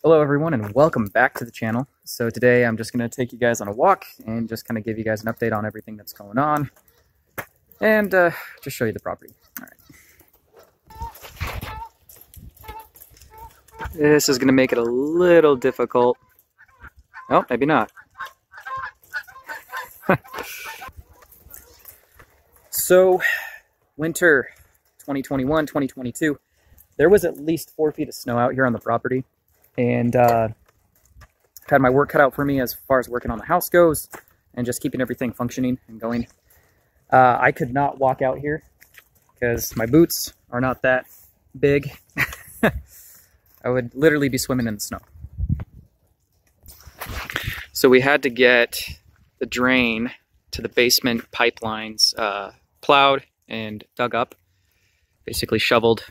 Hello everyone and welcome back to the channel. So today I'm just going to take you guys on a walk and just kind of give you guys an update on everything that's going on and just show you the property. All right. This is going to make it a little difficult. Oh, maybe not. So winter 2021, 2022, there was at least 4 feet of snow out here on the property. And had my work cut out for me as far as working on the house goes and just keeping everything functioning and going. I could not walk out here because my boots are not that big. I would literally be swimming in the snow. So we had to get the drain to the basement pipelines plowed and dug up, basically shoveled.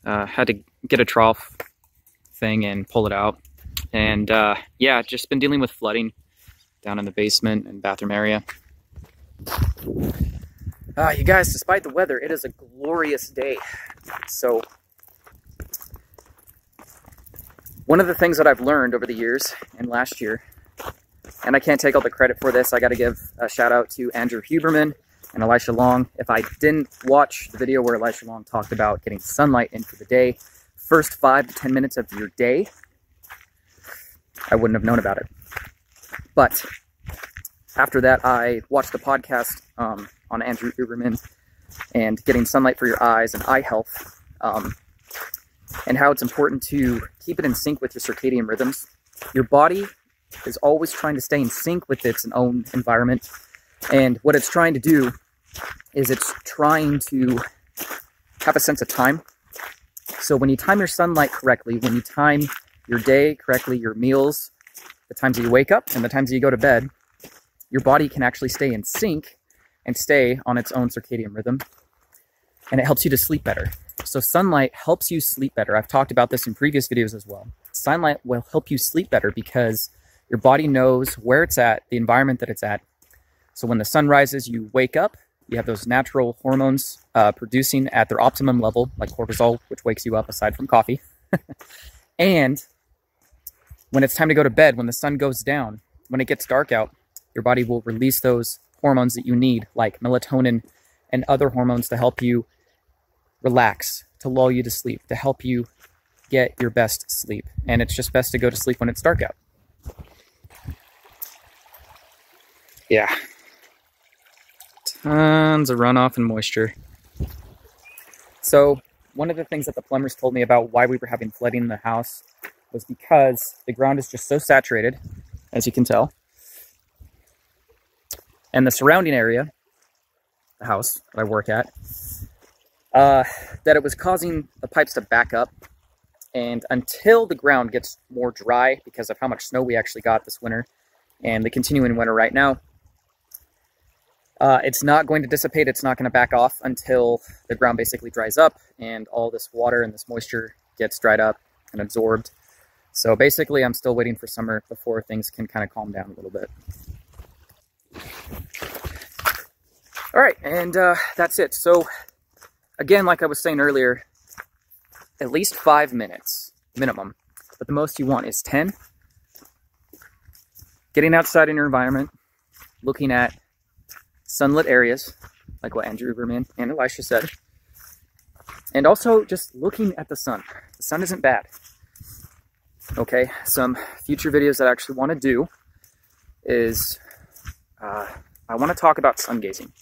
Had to get a trough thing and pull it out, and yeah, just been dealing with flooding down in the basement and bathroom area. You guys, despite the weather, it is a glorious day. So one of the things that I've learned over the years and last year, and I can't take all the credit for this, I got to give a shout out to Andrew Huberman and Elisha Long. If I didn't watch the video where Elisha Long talked about getting sunlight in for the day, first 5 to 10 minutes of your day, I wouldn't have known about it. But after that, I watched the podcast on Andrew Huberman and getting sunlight for your eyes and eye health, and how it's important to keep it in sync with your circadian rhythms. Your body is always trying to stay in sync with its own environment, and what it's trying to do is it's trying to have a sense of time. So when you time your sunlight correctly, when you time your day correctly, your meals, the times that you wake up and the times that you go to bed, your body can actually stay in sync and stay on its own circadian rhythm. And it helps you to sleep better. So sunlight helps you sleep better. I've talked about this in previous videos as well. Sunlight will help you sleep better because your body knows where it's at, the environment that it's at. So when the sun rises, you wake up, you have those natural hormones producing at their optimum level, like cortisol, which wakes you up aside from coffee. And when it's time to go to bed, when the sun goes down, when it gets dark out, your body will release those hormones that you need, like melatonin and other hormones to help you relax, to lull you to sleep, to help you get your best sleep. And it's just best to go to sleep when it's dark out. Yeah. Tons of runoff and moisture. So one of the things that the plumbers told me about why we were having flooding in the house was because the ground is just so saturated, as you can tell. And the surrounding area, the house that I work at, that it was causing the pipes to back up. And until the ground gets more dry because of how much snow we actually got this winter and the continuing winter right now, it's not going to dissipate. It's not going to back off until the ground basically dries up and all this water and this moisture gets dried up and absorbed. So basically, I'm still waiting for summer before things can kind of calm down a little bit. All right, and that's it. So again, like I was saying earlier, at least 5 minutes minimum, but the most you want is 10. Getting outside in your environment, looking at sunlit areas, like what Andrew Huberman and Elisha said. And also just looking at the sun. The sun isn't bad. Okay, some future videos that I actually want to do is, I want to talk about sun gazing.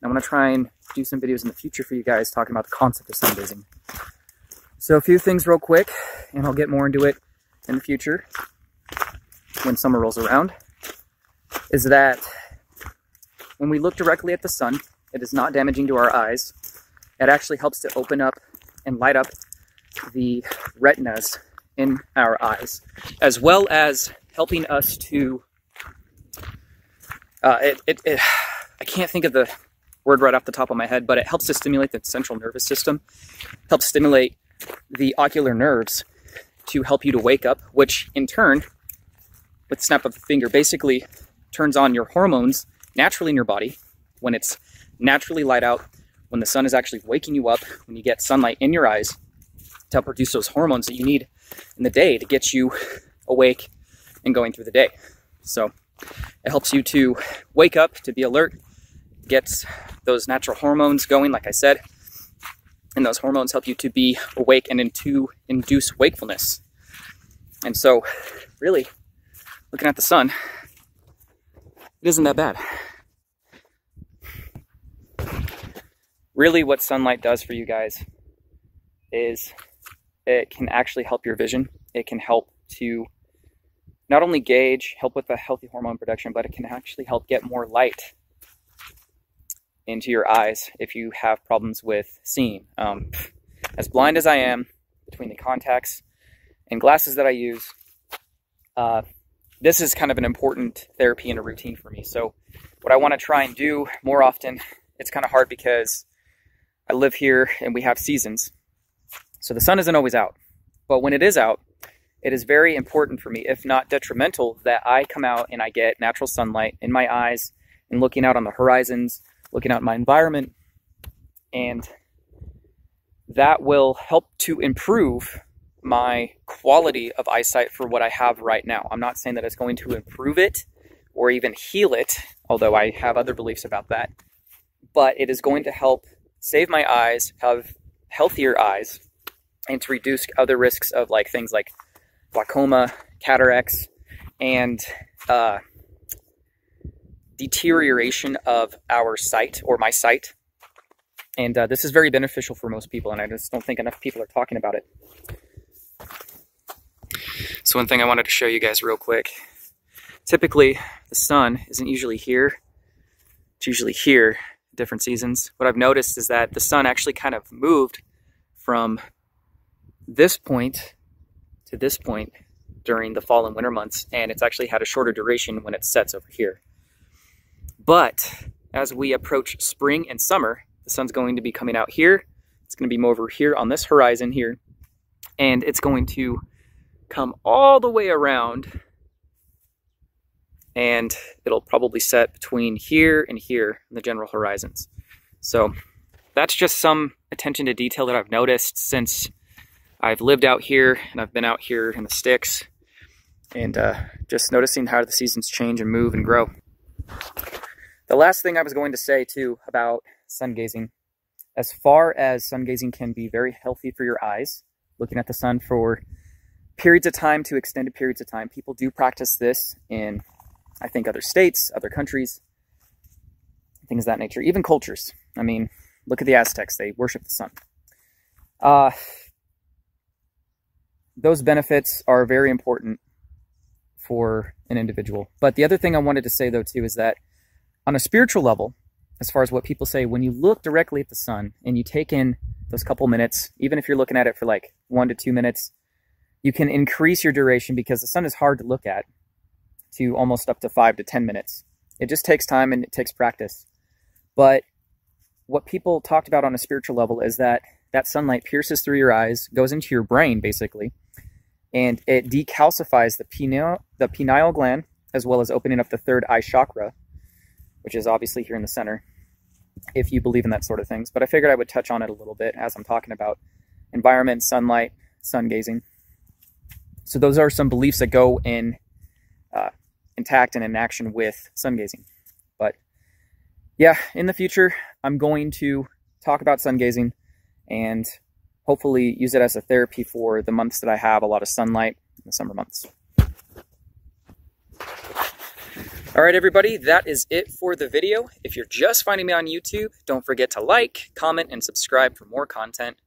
I want to try and do some videos in the future for you guys talking about the concept of sun gazing. So a few things real quick, and I'll get more into it in the future when summer rolls around, is that when we look directly at the sun, it is not damaging to our eyes. It actually helps to open up and light up the retinas in our eyes, as well as helping us to, I can't think of the word right off the top of my head, but it helps to stimulate the central nervous system, helps stimulate the ocular nerves to help you to wake up, which in turn, with the snap of a finger, basically turns on your hormones naturally in your body when it's naturally light out, when the sun is actually waking you up, when you get sunlight in your eyes, to help produce those hormones that you need in the day to get you awake and going through the day. So it helps you to wake up, to be alert, gets those natural hormones going, like I said, and those hormones help you to be awake and to induce wakefulness. And so really, looking at the sun, it isn't that bad. Really what sunlight does for you guys is it can actually help your vision. It can help to not only help with the healthy hormone production, but it can actually help get more light into your eyes if you have problems with seeing. As blind as I am, between the contacts and glasses that I use, this is kind of an important therapy and a routine for me. So what I want to try and do more often, it's kind of hard because I live here and we have seasons. So the sun isn't always out. But when it is out, it is very important for me, if not detrimental, that I come out and I get natural sunlight in my eyes and looking out on the horizons, looking out in my environment. And that will help to improve my quality of eyesight for what I have right now. I'm not saying that it's going to improve it or even heal it, although I have other beliefs about that. But it is going to help save my eyes, have healthier eyes, and to reduce other risks of like things like glaucoma, cataracts, and deterioration of our sight or my sight. And this is very beneficial for most people, and I just don't think enough people are talking about it. So one thing I wanted to show you guys real quick. Typically, the sun isn't usually here. It's usually here at different seasons. What I've noticed is that the sun actually kind of moved from this point to this point during the fall and winter months, and it's actually had a shorter duration when it sets over here. But as we approach spring and summer, the sun's going to be coming out here. It's going to be more over here on this horizon here, and it's going to come all the way around, and it'll probably set between here and here in the general horizons. So that's just some attention to detail that I've noticed since I've lived out here and I've been out here in the sticks, and just noticing how the seasons change and move and grow. The last thing I was going to say too about sun gazing, as far as sun gazing can be very healthy for your eyes, looking at the sun for periods of time to extended periods of time. People do practice this in, I think, other states, other countries, things of that nature, even cultures. I mean, look at the Aztecs, they worship the sun. Those benefits are very important for an individual. But the other thing I wanted to say though too is that on a spiritual level, as far as what people say, when you look directly at the sun and you take in those couple minutes, even if you're looking at it for like 1 to 2 minutes, you can increase your duration, because the sun is hard to look at, to almost up to 5 to 10 minutes. It just takes time and it takes practice. But what people talked about on a spiritual level is that that sunlight pierces through your eyes, goes into your brain basically, and it decalcifies the pineal gland, as well as opening up the third eye chakra, which is obviously here in the center, if you believe in that sort of things. But I figured I would touch on it a little bit as I'm talking about environment, sunlight, sun gazing. So those are some beliefs that go in intact and in action with sun gazing. But yeah, in the future, I'm going to talk about sun gazing and hopefully use it as a therapy for the months that I have a lot of sunlight in the summer months. All right, everybody, that is it for the video. If you're just finding me on YouTube, don't forget to like, comment, and subscribe for more content.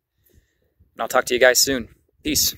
And I'll talk to you guys soon. Peace.